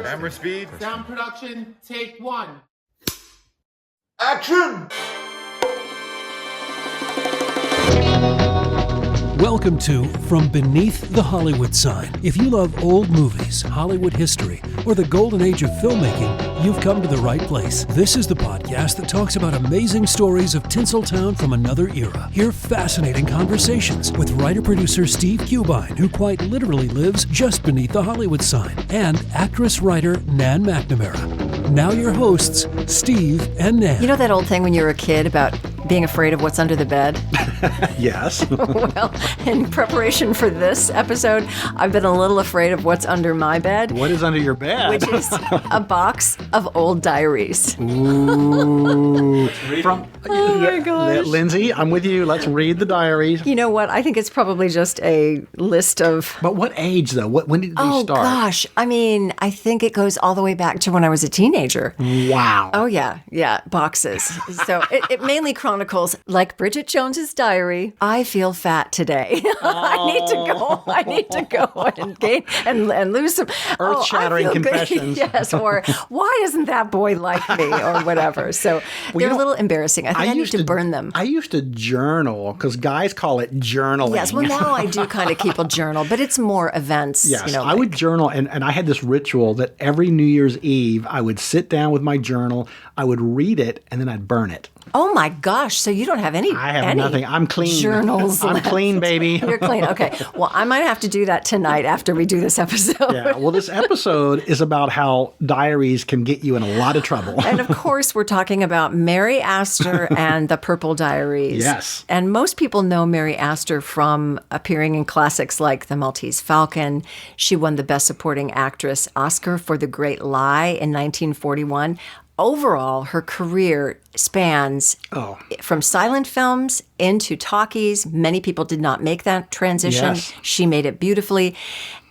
Camera speed. Sound production, take one. Action! Welcome to From Beneath the Hollywood Sign. If you love old movies, Hollywood history, or the golden age of filmmaking, you've come to the right place. This is the podcast that talks about amazing stories of Tinseltown from another era. Hear fascinating conversations with writer-producer Steve Cubine, who quite literally lives just beneath the Hollywood sign, and actress-writer Nan McNamara. Now your hosts, Steve and Nan. You know that old thing when you were a kid about being afraid of what's under the bed? Yes. Well, in preparation for this episode, I've been a little afraid of what's under my bed. What is under your bed? Which is a box of old diaries. Ooh. Oh my gosh. Lindsay, I'm with you. Let's read the diaries. You know what? I think it's probably just a list of... But what age, though? When did they start? Oh, gosh. I mean, I think it goes all the way back to when I was a teenager. Wow. Oh, yeah. Yeah, boxes. So it mainly chronicles, like Bridget Jones's diary, I feel fat today. I need to go and gain and lose some... Earth-shattering I feel good. confessions. Yes, or why doesn't that boy like me, or whatever. So they're a little embarrassing. I think I need to burn them. I used to journal, because guys call it journaling. Yes, well, now I do kind of keep a journal, but it's more events. Yes, I would journal, and I had this ritual that every New Year's Eve, I would sit down with my journal, I would read it, and then I'd burn it. Oh my gosh! So you don't have any? I have nothing. I'm clean. Journals. I'm clean, baby. You're clean. Okay. Well, I might have to do that tonight after we do this episode. Yeah. Well, this episode is about how diaries can get you in a lot of trouble. And of course, we're talking about Mary Astor and the Purple Diaries. Yes. And most people know Mary Astor from appearing in classics like The Maltese Falcon. She won the Best Supporting Actress Oscar for The Great Lie in 1941. Overall, her career spans from silent films into talkies. Many people did not make that transition. Yes. She made it beautifully.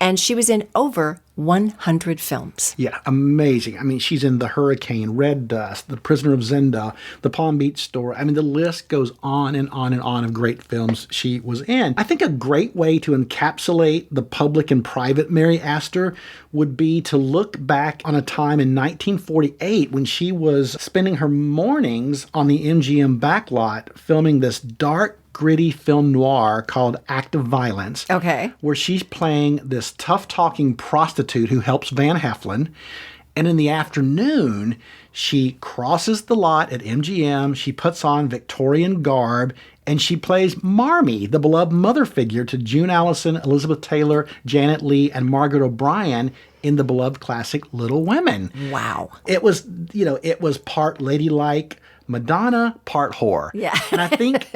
And she was in over 100 films. Yeah, amazing. I mean, she's in The Hurricane, Red Dust, The Prisoner of Zenda, The Palm Beach Story. I mean, the list goes on and on and on of great films she was in. I think a great way to encapsulate the public and private Mary Astor would be to look back on a time in 1948 when she was spending her mornings on the MGM backlot filming this dark, gritty film noir called Act of Violence. Okay. Where she's playing this tough-talking prostitute who helps Van Heflin. And in the afternoon, she crosses the lot at MGM. She puts on Victorian garb, and she plays Marmee, the beloved mother figure to June Allison, Elizabeth Taylor, Janet Leigh, and Margaret O'Brien in the beloved classic Little Women. Wow. It was part ladylike Madonna, part whore. Yeah. And I think,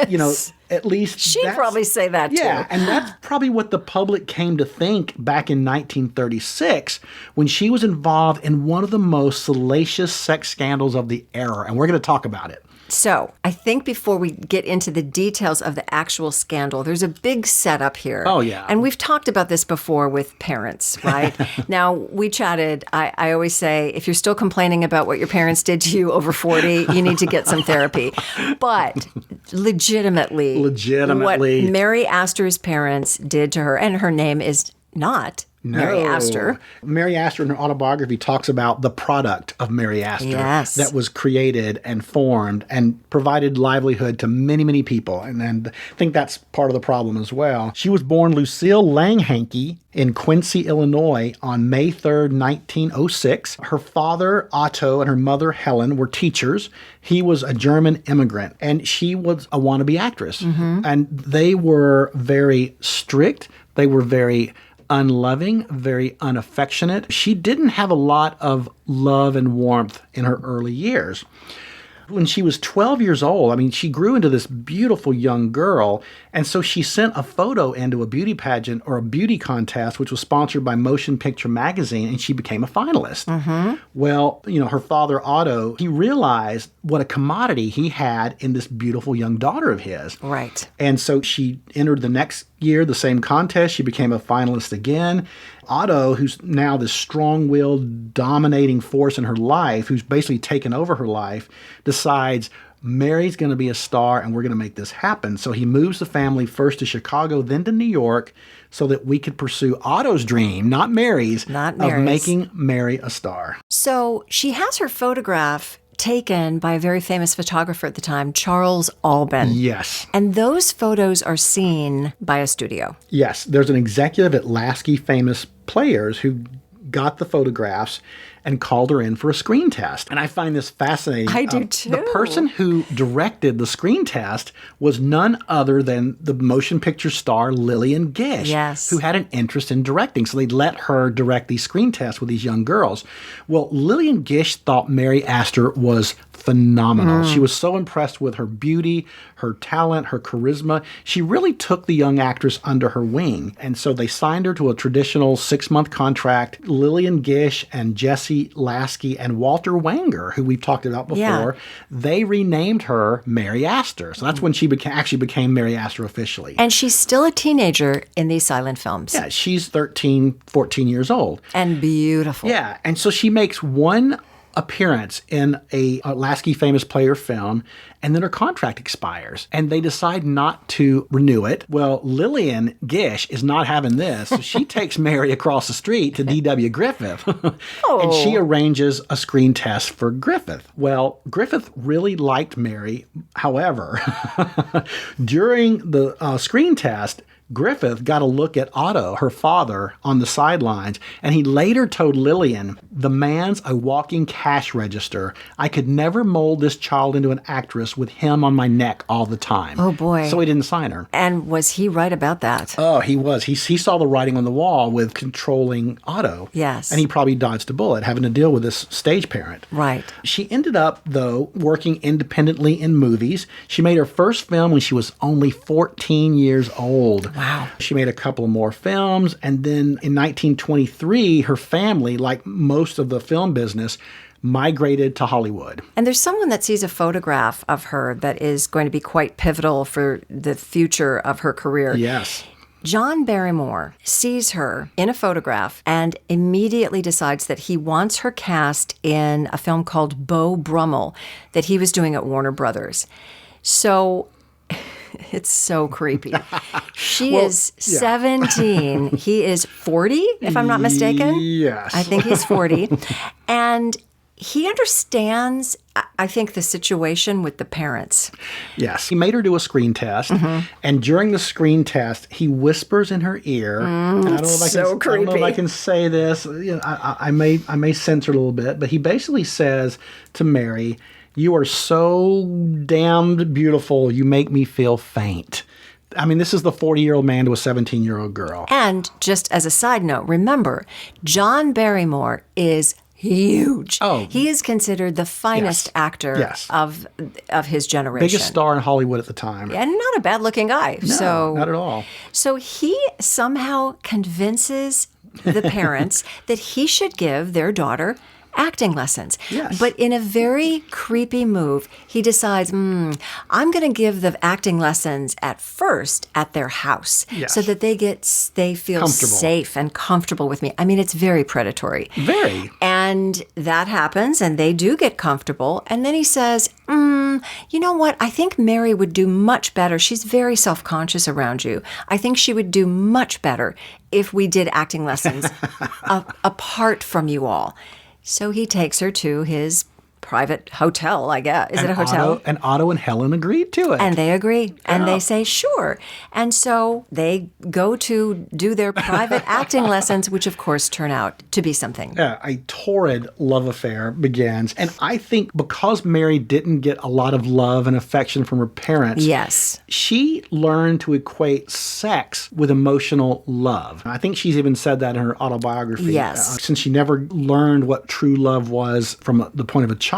at least she'd probably say that too. Yeah, and that's probably what the public came to think back in 1936 when she was involved in one of the most salacious sex scandals of the era. And we're going to talk about it. So I think before we get into the details of the actual scandal, there's a big setup here. Oh, yeah. And we've talked about this before with parents, right? Now, we chatted. I always say, if you're still complaining about what your parents did to you over 40, you need to get some therapy. But legitimately, what Mary Astor's parents did to her, and her name is not Mary Astor. Mary Astor in her autobiography talks about the product of Mary Astor that was created and formed and provided livelihood to many, many people. And I think that's part of the problem as well. She was born Lucille Langhanke in Quincy, Illinois on May 3rd, 1906. Her father, Otto, and her mother, Helen, were teachers. He was a German immigrant, and she was a wannabe actress. Mm-hmm. And they were very strict. They were very unloving, very unaffectionate. She didn't have a lot of love and warmth in her early years. When she was 12 years old, she grew into this beautiful young girl. And so she sent a photo into a beauty pageant or a beauty contest, which was sponsored by Motion Picture Magazine, and she became a finalist. Mm-hmm. Well, her father, Otto, he realized what a commodity he had in this beautiful young daughter of his. Right. And so she entered the next year, the same contest. She became a finalist again. Otto, who's now this strong-willed, dominating force in her life, who's basically taken over her life, decides Mary's going to be a star and we're going to make this happen. So he moves the family first to Chicago, then to New York, so that we could pursue Otto's dream, not Mary's, of making Mary a star. So she has her photograph taken by a very famous photographer at the time, Charles Alban. Yes. And those photos are seen by a studio. Yes. There's an executive at Lasky Famous Players who got the photographs and called her in for a screen test. And I find this fascinating. I do too. The person who directed the screen test was none other than the motion picture star Lillian Gish, who had an interest in directing. So they let her direct these screen tests with these young girls. Well, Lillian Gish thought Mary Astor was phenomenal. She was so impressed with her beauty, her talent, her charisma. She really took the young actress under her wing. And so they signed her to a traditional 6-month contract. Lillian Gish and Jesse Lasky and Walter Wanger, who we've talked about before, they renamed her Mary Astor. So that's when she actually became Mary Astor officially. And she's still a teenager in these silent films. Yeah, she's 13, 14 years old. And beautiful. Yeah, and so she makes one appearance in a Lasky Famous Player film, and then her contract expires, and they decide not to renew it. Well, Lillian Gish is not having this, so she takes Mary across the street to D.W. Griffith, and she arranges a screen test for Griffith. Well, Griffith really liked Mary. However, during the screen test, Griffith got a look at Otto, her father, on the sidelines, and he later told Lillian, "The man's a walking cash register. I could never mold this child into an actress with him on my neck all the time." Oh, boy. So he didn't sign her. And was he right about that? Oh, he was. He saw the writing on the wall with controlling Otto. Yes. And he probably dodged a bullet, having to deal with this stage parent. Right. She ended up, though, working independently in movies. She made her first film when she was only 14 years old. Wow. She made a couple of more films, and then in 1923, her family, like most of the film business, migrated to Hollywood. And there's someone that sees a photograph of her that is going to be quite pivotal for the future of her career. Yes. John Barrymore sees her in a photograph and immediately decides that he wants her cast in a film called Beau Brummel that he was doing at Warner Brothers. So it's so creepy. She is 17. He is 40, if I'm not mistaken. Yes. I think he's 40. And he understands, I think, the situation with the parents. Yes. He made her do a screen test. And during the screen test, he whispers in her ear. And I don't know if I don't know if I can say this. You know, I may censor a little bit, but he basically says to Mary, "You are so damned beautiful, you make me feel faint." I mean, this is the 40-year-old man to a 17-year-old girl. And just as a side note, remember, John Barrymore is huge. Oh. He is considered the finest actor of his generation. Biggest star in Hollywood at the time. And not a bad-looking guy. No, not at all. So he somehow convinces the parents that he should give their daughter acting lessons. Yes. But in a very creepy move, he decides, I'm going to give the acting lessons at first at their house so that they feel safe and comfortable with me. I mean, it's very predatory. Very. And that happens, and they do get comfortable. And then he says, you know what? I think Mary would do much better. She's very self-conscious around you. I think she would do much better if we did acting lessons apart from you all. So he takes her to his private hotel, I guess. Is it a hotel? Otto and Helen agreed to it. And they agree. And they say, sure. And so they go to do their private acting lessons, which of course turn out to be something. Yeah, a torrid love affair begins. And I think because Mary didn't get a lot of love and affection from her parents, she learned to equate sex with emotional love. I think she's even said that in her autobiography. Yes. Since she never learned what true love was from the point of a child,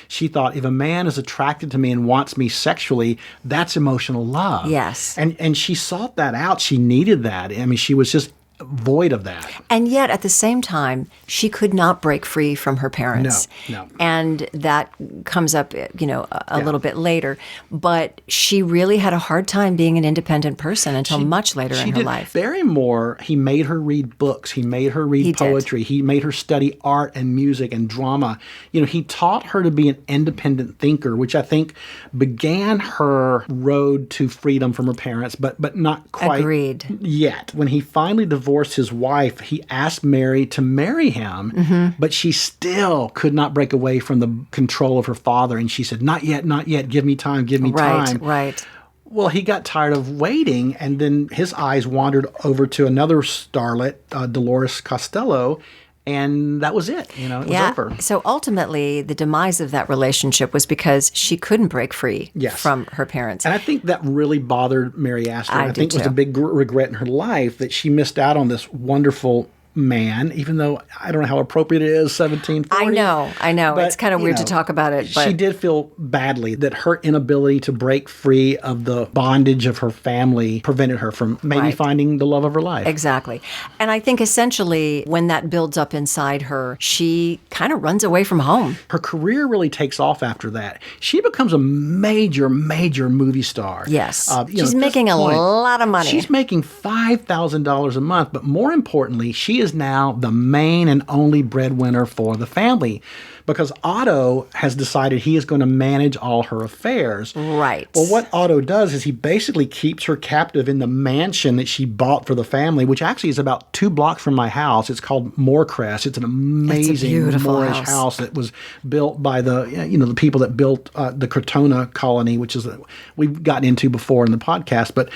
she thought, if a man is attracted to me and wants me sexually, that's emotional love. Yes. And she sought that out. She needed that. I mean, she was just void of that. And yet, at the same time, she could not break free from her parents. No. And that comes up, a little bit later. But she really had a hard time being an independent person until much later in her life. Barrymore, he made her read books. He made her read poetry. He made her study art and music and drama. He taught her to be an independent thinker, which I think began her road to freedom from her parents, but not quite yet. When he finally divorced his wife, he asked Mary to marry him, but she still could not break away from the control of her father. And she said, not yet, give me time, give me time. Right. Well, he got tired of waiting, and then his eyes wandered over to another starlet, Dolores Costello, and that was it. It was over. So ultimately, the demise of that relationship was because she couldn't break free from her parents. And I think that really bothered Mary Astor. I think it was a big regret in her life that she missed out on this wonderful man, even though I don't know how appropriate it is, 1740. I know. But, it's kind of weird to talk about it. But she did feel badly that her inability to break free of the bondage of her family prevented her from maybe finding the love of her life. Exactly. And I think essentially when that builds up inside her, she kind of runs away from home. Her career really takes off after that. She becomes a major movie star. Yes. She's making a lot of money. She's making $5,000 a month, but more importantly, she is now the main and only breadwinner for the family because Otto has decided he is going to manage all her affairs. Right. Well, what Otto does is he basically keeps her captive in the mansion that she bought for the family, which actually is about 2 blocks from my house. It's called Moorcrest. It's an amazing Moorish house that was built by the people that built the Crotona colony, which is we've gotten into before in the podcast. But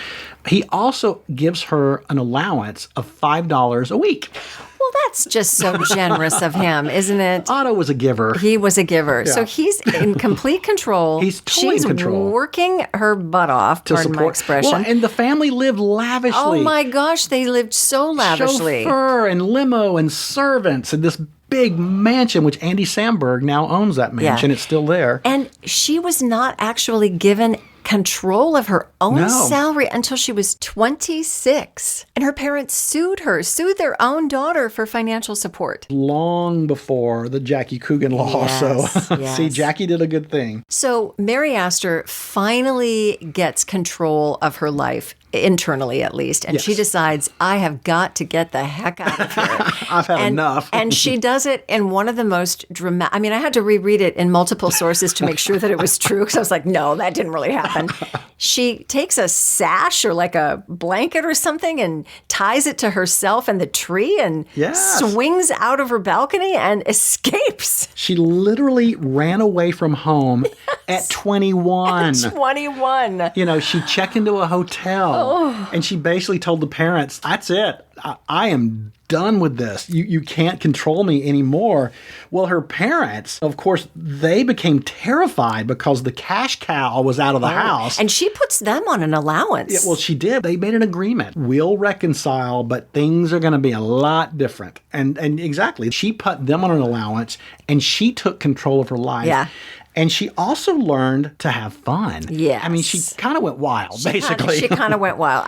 he also gives her an allowance of $5 a week. Well, that's just so generous of him, isn't it? Otto was a giver. He was a giver. Yeah. So he's in complete control. He's totally in control. She's working her butt off, pardon my expression. Well, and the family lived lavishly. Oh, my gosh, they lived so lavishly. Chauffeur and limo and servants and this big mansion, which Andy Samberg now owns that mansion. Yeah. It's still there. And she was not actually given control of her own salary until she was 26. And her parents sued their own daughter for financial support. Long before the Jackie Coogan law. Yes. See, Jackie did a good thing. So Mary Astor finally gets control of her life, internally at least. And she decides, I have got to get the heck out of here. I've had enough. And she does it in one of the most dramatic, I had to reread it in multiple sources to make sure that it was true. Because I was like, no, that didn't really happen. She takes a sash or like a blanket or something and ties it to herself and the tree and swings out of her balcony and escapes. She literally ran away from home at 21. At 21. She checked into a hotel and she basically told the parents, that's it. I am done with this. You can't control me anymore. Well, her parents, of course, they became terrified because the cash cow was out of the house. And she puts them on an allowance. Yeah, well, she did. They made an agreement. We'll reconcile, but things are going to be a lot different. And exactly, she put them on an allowance and she took control of her life. Yeah. And she also learned to have fun. Yes. She kind of went wild, basically. She kind of went wild.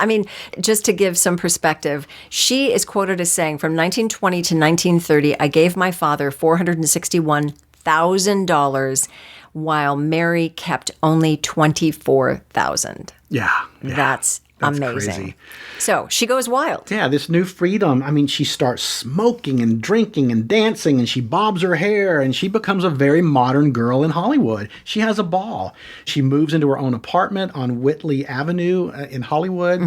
Just to give some perspective, she is quoted as saying, from 1920 to 1930, I gave my father $461,000 while Mary kept only $24,000. Yeah. That's amazing. Crazy. So she goes wild. Yeah, this new freedom. She starts smoking and drinking and dancing and she bobs her hair and she becomes a very modern girl in Hollywood. She has a ball. She moves into her own apartment on Whitley Avenue in Hollywood,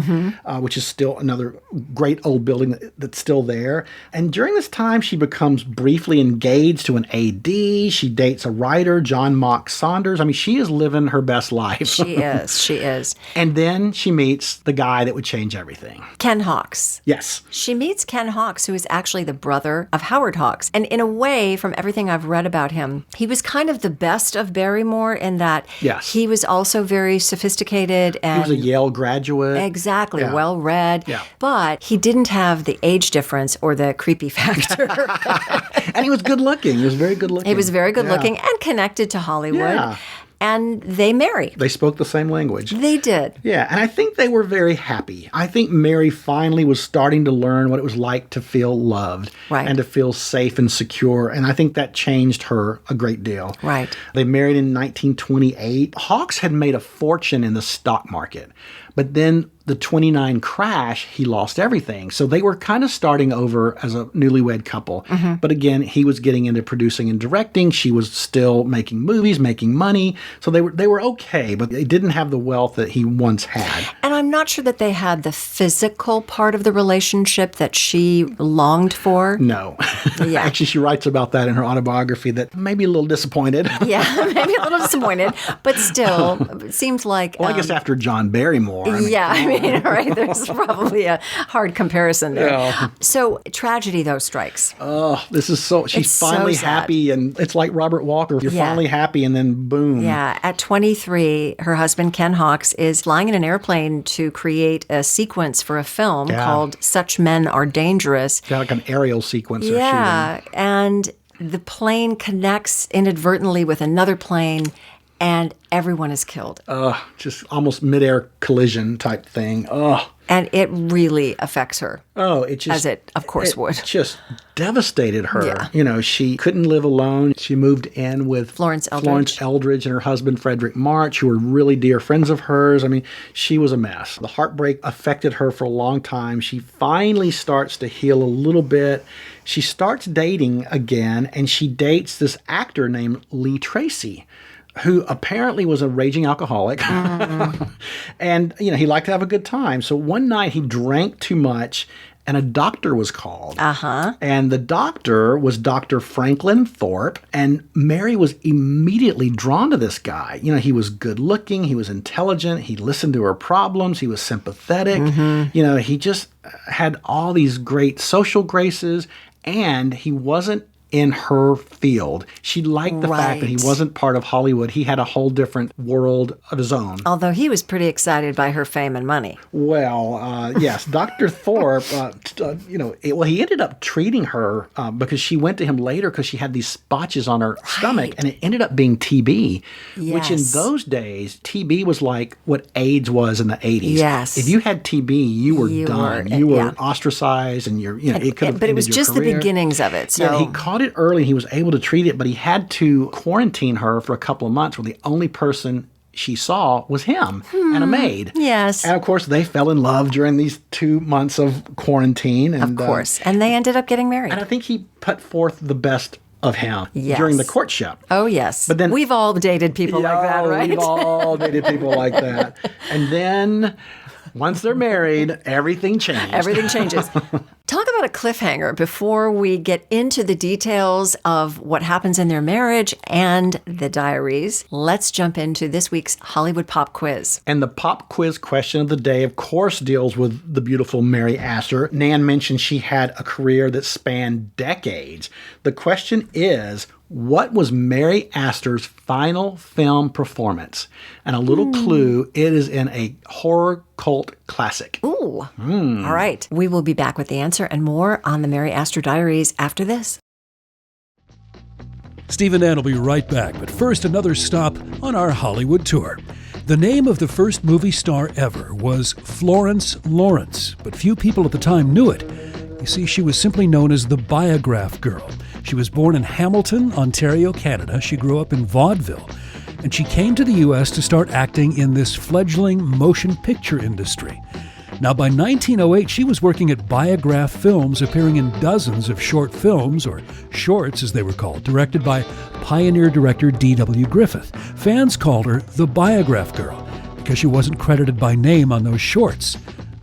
which is still another great old building that's still there. And during this time, she becomes briefly engaged to an AD. She dates a writer, John Mock Saunders. She is living her best life. She is. And then she meets the guy that would change everything. Ken Hawkes. Yes. She meets Ken Hawkes, who is actually the brother of Howard Hawks. And in a way, from everything I've read about him, he was kind of the best of Barrymore in that he was also very sophisticated. And he was a Yale graduate. Exactly. Yeah. Well-read. Yeah. But he didn't have the age difference or the creepy factor. And he was good looking. He was very good looking. He was very good looking and connected to Hollywood. Yeah. and they marry. They spoke the same language. They did. Yeah, and I think they were very happy. I think Mary finally was starting to learn what it was like to feel loved and to feel safe and secure, and I think that changed her a great deal. Right. They married in 1928. Hawks had made a fortune in the stock market, but then the 29 crash, he lost everything. So they were kind of starting over as a newlywed couple. But again, he was getting into producing and directing. She was still making movies, making money. So they were okay, but they didn't have the wealth that he once had. And I'm not sure that they had the physical part of the relationship that she longed for. No. Yeah. Actually, she writes about that in her autobiography, that maybe a little disappointed. Yeah, maybe a little disappointed, but still, it seems like... Well, I guess after John Barrymore. Right, there's probably a hard comparison there. Yeah. So, tragedy, though, strikes. Oh, this is so... She's finally happy, and it's like Robert Walker. You're finally happy, and then boom. Yeah, at 23, her husband, Ken Hawks, is flying in an airplane to create a sequence for a film called Such Men Are Dangerous. Yeah, like an aerial sequence. Yeah, and the plane connects inadvertently with another plane, and everyone is killed. Just almost midair collision type thing. And it really affects her. Oh, it just... As it, of course, would. Just devastated her. Yeah. You know, she couldn't live alone. She moved in with Florence Eldridge and her husband, Frederick March, who were really dear friends of hers. I mean, she was a mess. The heartbreak affected her for a long time. She finally starts to heal a little bit. She starts dating again, and she dates this actor named Lee Tracy, who apparently was a raging alcoholic. And, you know, he liked to have a good time. So one night he drank too much, and a doctor was called. And the doctor was Dr. Franklin Thorpe, and Mary was immediately drawn to this guy. You know, he was good looking, he was intelligent, he listened to her problems, he was sympathetic. You know, he just had all these great social graces, and he wasn't in her field. She liked the fact that he wasn't part of Hollywood. He had a whole different world of his own. Although he was pretty excited by her fame and money. Well, yes, Dr. Thorpe, he ended up treating her because she went to him later because she had these spotches on her stomach, and it ended up being TB, which in those days, TB was like what AIDS was in the 80s. Yes. If you had TB, you were done. You were ostracized, and it could have But it was just career. The beginnings of it. So. Yeah, he caught it early. He was able to treat it, but he had to quarantine her for a couple of months, where the only person she saw was him and a maid. Yes. And of course, they fell in love during these 2 months of quarantine. And, of course. And they ended up getting married. And I think he put forth the best of him during the courtship. Oh, yes. But then we've all dated people like that, right? We've all dated people like that. And then once they're married, everything changed. Everything changes. Talk about a cliffhanger before we get into the details of what happens in their marriage and the diaries. Let's jump into this week's Hollywood Pop Quiz. And the pop quiz question of the day, of course, deals with the beautiful Mary Astor. Nan mentioned she had a career that spanned decades. The question is, what was Mary Astor's final film performance? And a little clue, it is in a horror cult classic. Ooh. All right. We will be back with the answer and more on the Mary Astor Diaries after this. Steve and Ann will be right back, but first another stop on our Hollywood tour. The name of the first movie star ever was Florence Lawrence, but few people at the time knew it. You see, she was simply known as the Biograph Girl. She was born in Hamilton, Ontario, Canada. She grew up in vaudeville, and she came to the U.S. to start acting in this fledgling motion picture industry. Now, by 1908, she was working at Biograph Films, appearing in dozens of short films, or shorts as they were called, directed by pioneer director D.W. Griffith. Fans called her the Biograph Girl because she wasn't credited by name on those shorts.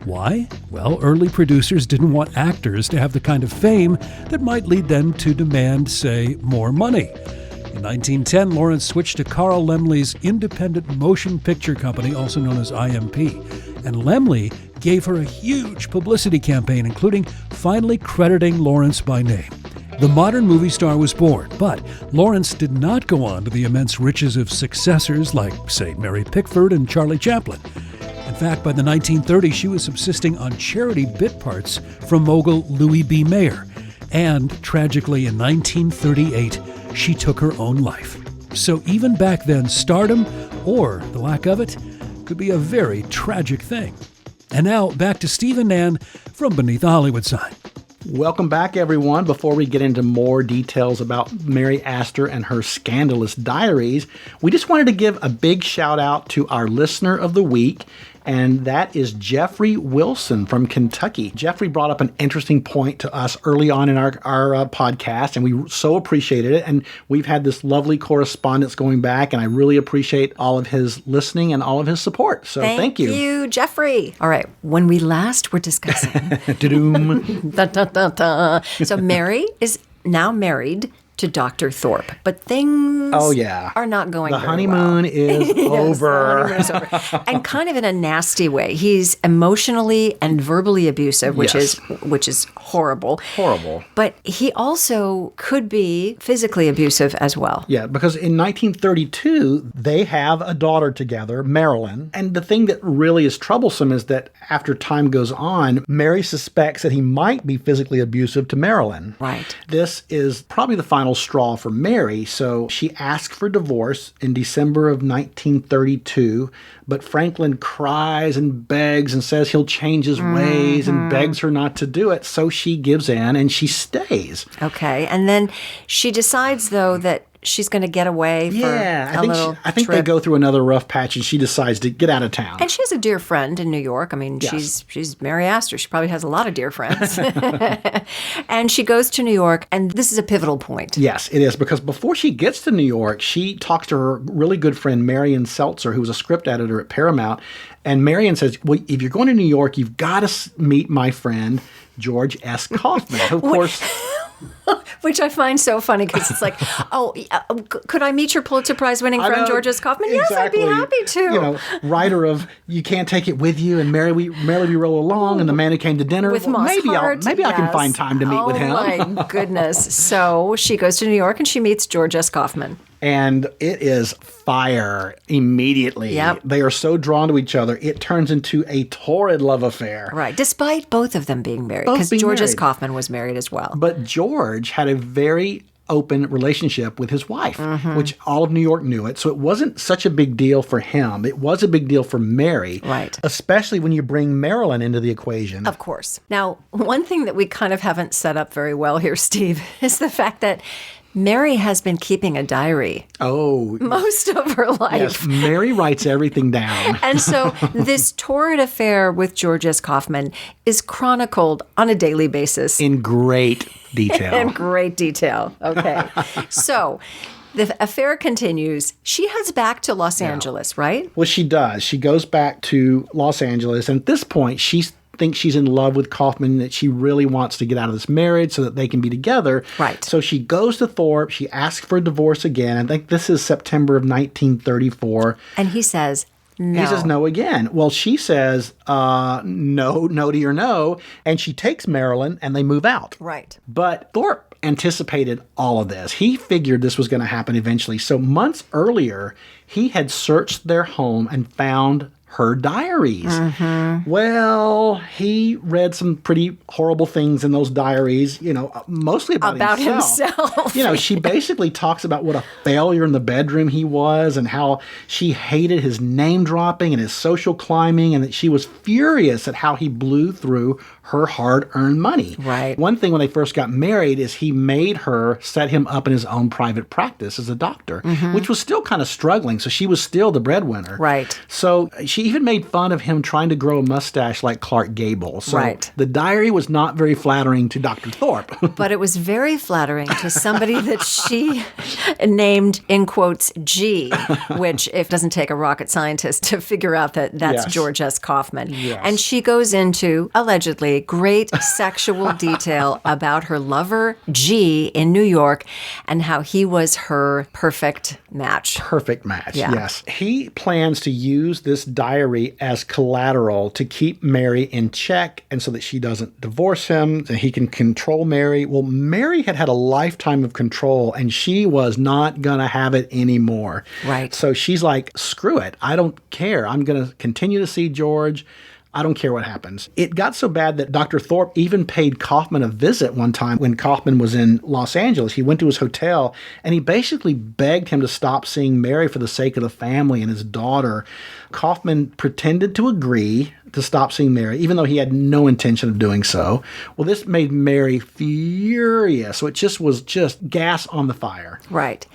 Why? Well, early producers didn't want actors to have the kind of fame that might lead them to demand, say, more money. In 1910, Lawrence switched to Carl Laemmle's independent motion picture company, also known as IMP, and Laemmle gave her a huge publicity campaign, including finally crediting Lawrence by name. The modern movie star was born, but Lawrence did not go on to the immense riches of successors like, say, Mary Pickford and Charlie Chaplin. In fact, by the 1930s, she was subsisting on charity bit parts from mogul Louis B. Mayer. And, tragically, in 1938, she took her own life. So even back then, stardom, or the lack of it, could be a very tragic thing. And now, back to Steve and Nan from Beneath the Hollywood Sign. Welcome back, everyone. Before we get into more details about Mary Astor and her scandalous diaries, we just wanted to give a big shout out to our listener of the week, and that is Jeffrey Wilson from Kentucky. Jeffrey brought up an interesting point to us early on in our podcast, and we so appreciated it. And we've had this lovely correspondence going back, and I really appreciate all of his listening and all of his support. So thank you. Thank you, Jeffrey. All right. When we last were discussing... Da-doom. So Mary is now married to Dr. Thorpe, but things are not going the very honeymoon well. is over. The honeymoon is over. And kind of in a nasty way. He's emotionally and verbally abusive, which is horrible. Horrible. But he also could be physically abusive as well. Yeah, because in 1932, they have a daughter together, Marilyn. And the thing that really is troublesome is that after time goes on, Mary suspects that he might be physically abusive to Marilyn. Right. This is probably the final straw for Mary, so she asked for divorce in December of 1932, but Franklin cries and begs and says he'll change his ways and begs her not to do it, so she gives in and she stays. Okay, and then she decides, though, that she's going to get away for a little I think trip. they go through another rough patch and she decides to get out of town. And she has a dear friend in New York. I mean, Yes. she's Mary Astor. She probably has a lot of dear friends. And she goes to New York, and this is a pivotal point. Yes, it is, because before she gets to New York, she talks to her really good friend, Marion Seltzer, who was a script editor at Paramount. And Marion says, well, if you're going to New York, you've got to meet my friend, George S. Kaufman. Of course... Which I find so funny because it's like, could I meet your Pulitzer Prize winning friend, George S. Kaufman? Exactly. Yes, I'd be happy to. You know, writer of You Can't Take It With You and Merrily We Roll Along and The Man Who Came to Dinner. With Moss Hart, maybe I can find time to meet with him. Oh, my goodness. So she goes to New York and she meets George S. Kaufman. And it is fire immediately. Yep. They are so drawn to each other, it turns into a torrid love affair. Right, despite both of them being married. Both Because being George S. married. Kaufman was married as well. But George had a very open relationship with his wife, which all of New York knew it. So it wasn't such a big deal for him. It was a big deal for Mary. Right. Especially when you bring Marilyn into the equation. Of course. Now, one thing that we kind of haven't set up very well here, Steve, is the fact that Mary has been keeping a diary most of her life. Yes, Mary writes everything down. And so this torrid affair with George S. Kaufman is chronicled on a daily basis. In great detail. In great detail. Okay. So the affair continues. She heads back to Los Angeles, right? Well, she does. She goes back to Los Angeles. And at this point, she thinks she's in love with Kaufman, that she really wants to get out of this marriage so that they can be together. Right. So she goes to Thorpe. She asks for a divorce again. I think this is September of 1934. And he says, no. He says no again. Well, she says, no to your no. And she takes Marilyn and they move out. Right. But Thorpe anticipated all of this. He figured this was going to happen eventually. So months earlier, he had searched their home and found her diaries. Well, he read some pretty horrible things in those diaries, mostly about himself. She basically talks about what a failure in the bedroom he was and how she hated his name dropping and his social climbing and that she was furious at how he blew through her hard-earned money. Right. One thing when they first got married is he made her set him up in his own private practice as a doctor, which was still kind of struggling. So she was still the breadwinner. Right. So she even made fun of him trying to grow a mustache like Clark Gable. So the diary was not very flattering to Dr. Thorpe. But it was very flattering to somebody that she named, in quotes, G, which it doesn't take a rocket scientist to figure out that that's George S. Kaufman. Yes. And she goes into, allegedly, great sexual detail about her lover, G, in New York, and how he was her perfect match. Perfect match, Yeah. yes. He plans to use this diary as collateral to keep Mary in check and so that she doesn't divorce him, and he can control Mary. Well, Mary had had a lifetime of control, and she was not going to have it anymore. Right. So she's like, screw it. I don't care. I'm going to continue to see George. I don't care what happens. It got so bad that Dr. Thorpe even paid Kaufman a visit one time when Kaufman was in Los Angeles. He went to his hotel and he basically begged him to stop seeing Mary for the sake of the family and his daughter. Kaufman pretended to agree to stop seeing Mary, even though he had no intention of doing so. Well, this made Mary furious. So it just was gas on the fire. Right.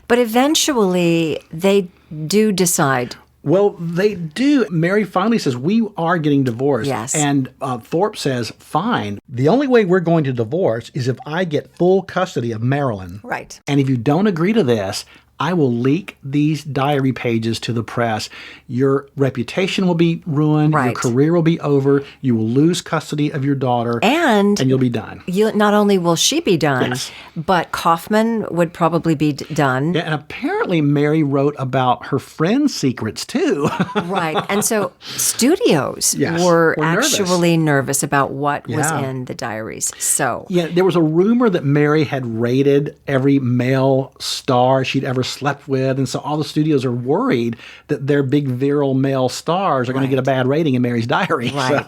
But eventually they do decide. Well, they do. Mary finally says, we are getting divorced. Yes. And Thorpe says, fine. The only way we're going to divorce is if I get full custody of Marilyn. Right. And if you don't agree to this, I will leak these diary pages to the press. Your reputation will be ruined. Right. Your career will be over. You will lose custody of your daughter. And you'll be done. Not only will she be done, Yes. but Kaufman would probably be done. Yeah, and apparently Mary wrote about her friends' secrets too. Right. And so studios Yes, were nervous. actually nervous about what was Yeah. in the diaries. So Yeah, there was a rumor that Mary had rated every male star she'd ever slept with, and so all the studios are worried that their big virile male stars are going to get a bad rating in Mary's diary. Right.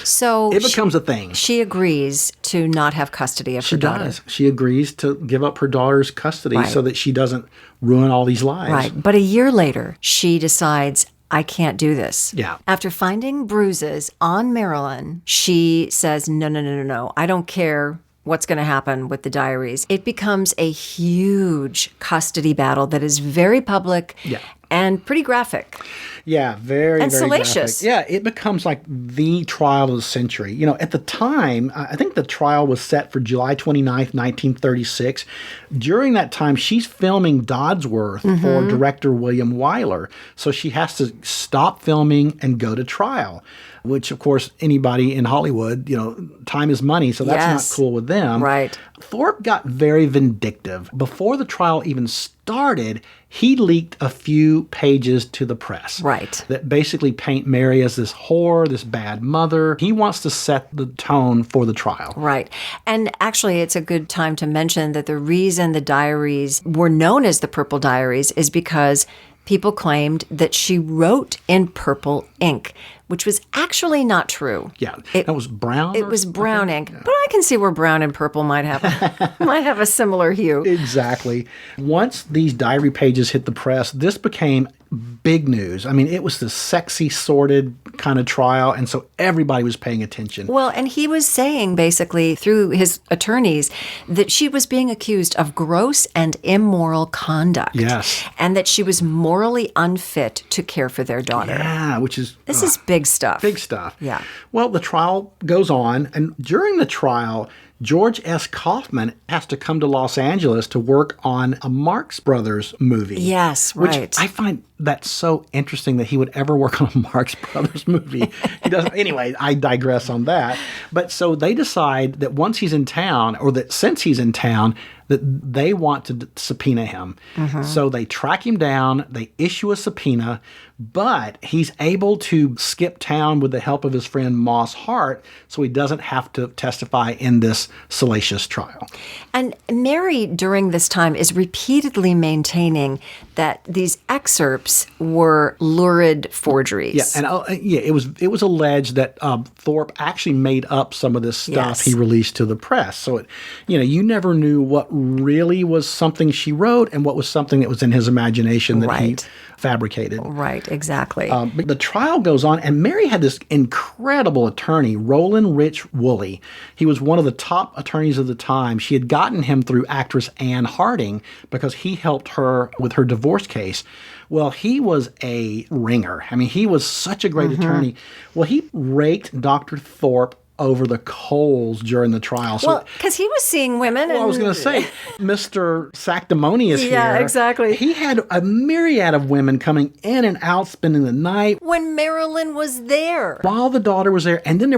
So it becomes a thing. She agrees to not have custody of her daughter. Does. She agrees to give up her daughter's custody Right. so that she doesn't ruin all these lives. Right. But a year later, she decides, I can't do this. Yeah. After finding bruises on Marilyn, she says, no. I don't care what's going to happen with the diaries. It becomes a huge custody battle that is very public and pretty graphic. Yeah, very, And very salacious. graphic. Yeah, it becomes like the trial of the century. You know, at the time, I think the trial was set for July 29th, 1936. During that time, she's filming Dodsworth for director William Wyler. So she has to stop filming and go to trial, which, of course, anybody in Hollywood, you know, time is money, so that's Yes. not cool with them. Right. Thorpe got very vindictive. Before the trial even started, he leaked a few pages to the press. Right. That basically paint Mary as this whore, this bad mother. He wants to set the tone for the trial. Right. And actually, it's a good time to mention that the reason the diaries were known as the Purple Diaries is because people claimed that she wrote in purple ink, which was actually not true. Yeah, that was brown. It was brown ink, but I can see where brown and purple might have a similar hue. Exactly. Once these diary pages hit the press, this became big news. I mean, it was the sexy, sordid kind of trial, and so everybody was paying attention. Well, and he was saying basically through his attorneys that she was being accused of gross and immoral conduct. Yes. And that she was morally unfit to care for their daughter. Yeah, which is... This is big stuff. Big stuff. Yeah. Well, the trial goes on, and during the trial, George S. Kaufman has to come to Los Angeles to work on a Marx Brothers movie. Yes, right. Which I find that so interesting that he would ever work on a Marx Brothers movie. He doesn't. Anyway, I digress on that. But so they decide that once he's in town, or that since he's in town, that they want to subpoena him. So they track him down, they issue a subpoena, but he's able to skip town with the help of his friend Moss Hart, so he doesn't have to testify in this salacious trial. And Mary, during this time, is repeatedly maintaining that these excerpts were lurid forgeries. Yeah, and it was alleged that Thorpe actually made up some of this stuff Yes. he released to the press. So you never knew what really was something she wrote and what was something that was in his imagination that he Right. fabricated. Right, exactly. But the trial goes on, and Mary had this incredible attorney, Roland Rich Woolley. He was one of the top attorneys of the time. She had gotten him through actress Anne Harding because he helped her with her divorce case. Well, he was a ringer. I mean, he was such a great attorney. Well, he raked Dr. Thorpe over the coals during the trial. So, well, because he was seeing women. well, I was going to say, Mr. Sanctimonious Yeah, here. exactly. He had a myriad of women coming in and out, spending the night when Marilyn was there. while the daughter was there. And then there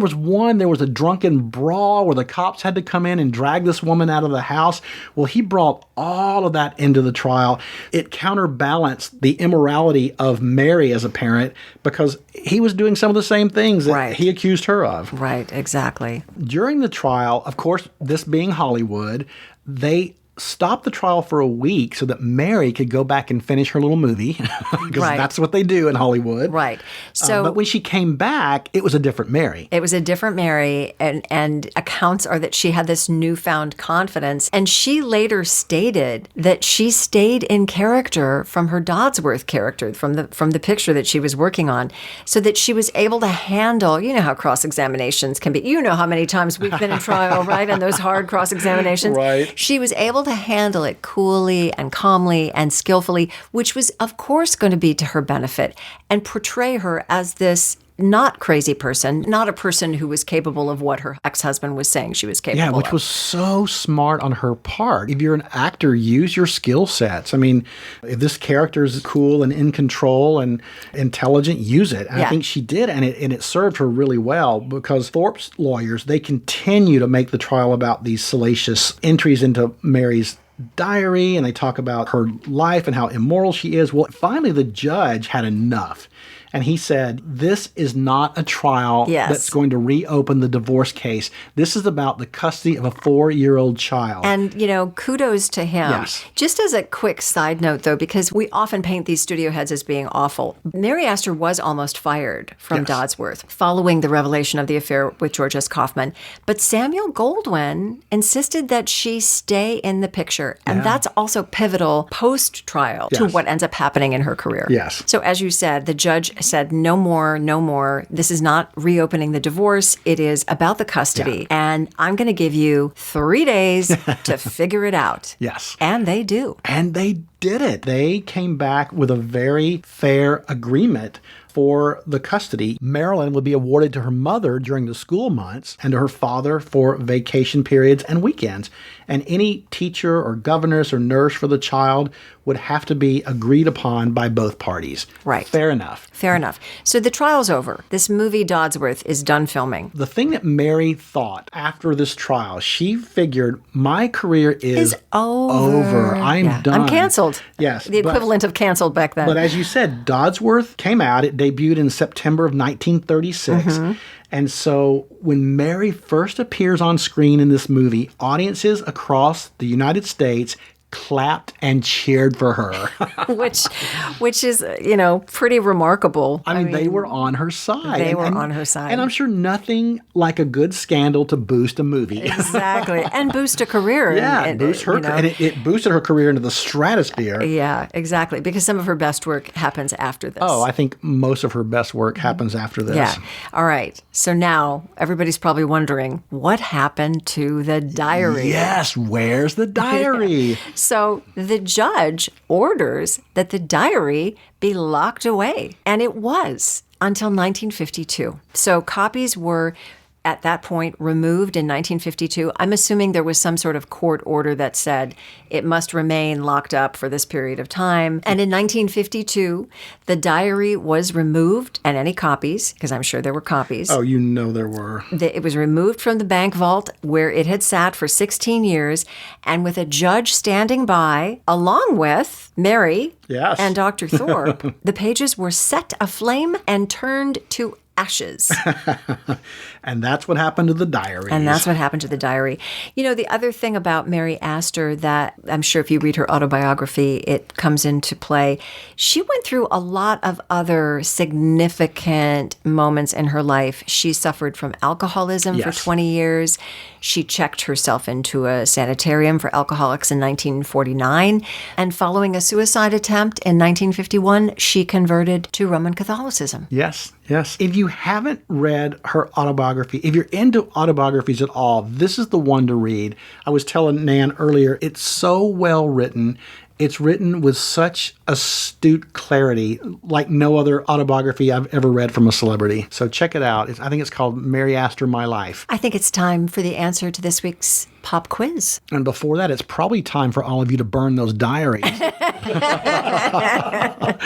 was a drunken brawl where the cops had to come in and drag this woman out of the house. Well, he brought all of that into the trial. It counterbalanced the immorality of Mary as a parent because he was doing some of the same things that Right. he accused her of. Right, exactly. During the trial, of course, this being Hollywood, they stopped the trial for a week so that Mary could go back and finish her little movie, because that's what they do in Hollywood. Right. So, but when she came back, it was a different Mary. It was a different Mary, and accounts are that she had this newfound confidence. And she later stated that she stayed in character from her Dodsworth character, from the picture that she was working on, so that she was able to handle, you know how cross-examinations can be. You know how many times we've been in trial, right? And those hard cross-examinations. Right. She was able to handle it coolly and calmly and skillfully, which was, of course, going to be to her benefit, and portray her as this not crazy person, not a person who was capable of what her ex-husband was saying she was capable of. Yeah, which was so smart on her part. If you're an actor, use your skill sets. I mean, if this character is cool and in control and intelligent, use it. And I think she did, and it served her really well, because Thorpe's lawyers, they continue to make the trial about these salacious entries into Mary's diary, and they talk about her life and how immoral she is. Well, finally, the judge had enough. And he said, this is not a trial that's going to reopen the divorce case. This is about the custody of a 4-year-old child. And, you know, kudos to him. Yes. Just as a quick side note, though, because we often paint these studio heads as being awful, Mary Astor was almost fired from Dodsworth following the revelation of the affair with George S. Kaufman. But Samuel Goldwyn insisted that she stay in the picture. And that's also pivotal post-trial to what ends up happening in her career. Yes. So as you said, the judge said, no more, no more. This is not reopening the divorce. It is about the custody. And I'm going to give you 3 days to figure it out. Yes. And they do. And they did it. They came back with a very fair agreement for the custody. Marilyn would be awarded to her mother during the school months and to her father for vacation periods and weekends. And any teacher or governess or nurse for the child would have to be agreed upon by both parties. Right. Fair enough. Fair enough. So the trial's over. This movie, Dodsworth, is done filming. The thing that Mary thought after this trial, she figured, my career is over. I'm done. I'm canceled. Yes. The equivalent of canceled back then. But as you said, Dodsworth came out. It debuted in September of 1936. Mm-hmm. And so when Mary first appears on screen in this movie, audiences across the United States clapped and cheered for her. which is, you know, pretty remarkable. I mean, they were on her side. They were on her side. And I'm sure nothing like a good scandal to boost a movie. Exactly. And boost a career. Yeah, boost her, and it boosted her career into the stratosphere. Yeah, exactly. Because some of her best work happens after this. Oh, I think most of her best work happens after this. Yeah. All right. So now everybody's probably wondering, what happened to the diary? Yes, where's the diary? So the judge orders that the diary be locked away. And it was until 1952. So copies were at that point removed in 1952. I'm assuming there was some sort of court order that said it must remain locked up for this period of time. And in 1952, the diary was removed, and any copies, because I'm sure there were copies. Oh, you know there were. It was removed from the bank vault where it had sat for 16 years, and with a judge standing by, along with Mary and Dr. Thorpe, the pages were set aflame and turned to ashes. And that's what happened to the diary. And that's what happened to the diary. You know, the other thing about Mary Astor that I'm sure if you read her autobiography, it comes into play. She went through a lot of other significant moments in her life. She suffered from alcoholism for 20 years. She checked herself into a sanitarium for alcoholics in 1949. And following a suicide attempt in 1951, she converted to Roman Catholicism. Yes. If you haven't read her autobiography, if you're into autobiographies at all, this is the one to read. I was telling Nan earlier, it's so well written. It's written with such astute clarity, like no other autobiography I've ever read from a celebrity. So check it out. I think it's called Mary Astor, My Life. I think it's time for the answer to this week's pop quiz. And before that, it's probably time for all of you to burn those diaries.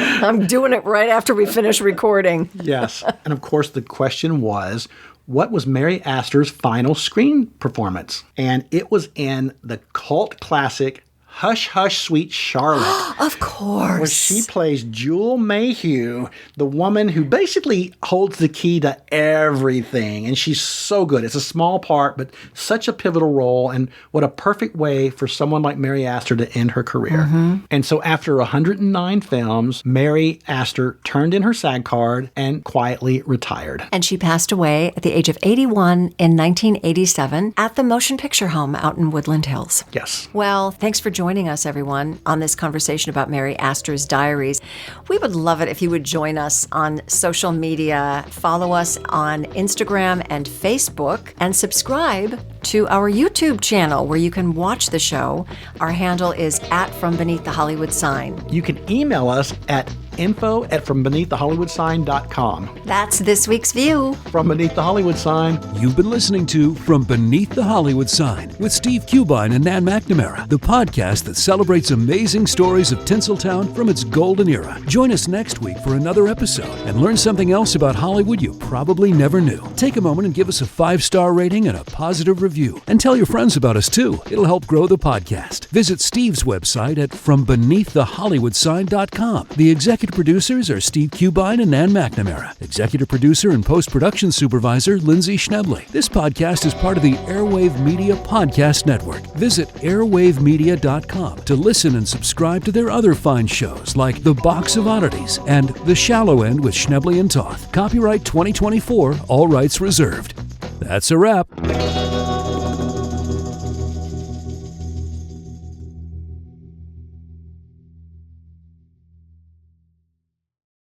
I'm doing it right after we finish recording. Yes. And of course, the question was, what was Mary Astor's final screen performance? And it was in the cult classic Hush, Hush, Sweet Charlotte. Of course. Where she plays Jewel Mayhew, the woman who basically holds the key to everything. And she's so good. It's a small part, but such a pivotal role. And what a perfect way for someone like Mary Astor to end her career. Mm-hmm. And so after 109 films, Mary Astor turned in her SAG card and quietly retired. And she passed away at the age of 81 in 1987 at the Motion Picture Home out in Woodland Hills. Yes. Well, thanks for joining us, everyone, on this conversation about Mary Astor's diaries. We would love it if you would join us on social media. Follow us on Instagram and Facebook, and subscribe to our YouTube channel where you can watch the show. Our handle is @FromBeneathTheHollywoodSign. You can email us at info@FromBeneathTheHollywoodSign.com. That's this week's view. From Beneath the Hollywood Sign. You've been listening to From Beneath the Hollywood Sign with Steve Cubine and Nan McNamara, the podcast that celebrates amazing stories of Tinseltown from its golden era. Join us next week for another episode and learn something else about Hollywood you probably never knew. Take a moment and give us a 5-star rating and a positive review. And tell your friends about us too. It'll help grow the podcast. Visit Steve's website at FromBeneathTheHollywoodSign.com. The executive producers are Steve Cubine and Nan McNamara. Executive producer and post-production supervisor, Lindsay Schnebley. This podcast is part of the Airwave Media Podcast Network. Visit airwavemedia.com to listen and subscribe to their other fine shows like The Box of Oddities and The Shallow End with Schnebley and Toth. Copyright 2024, all rights reserved. That's a wrap.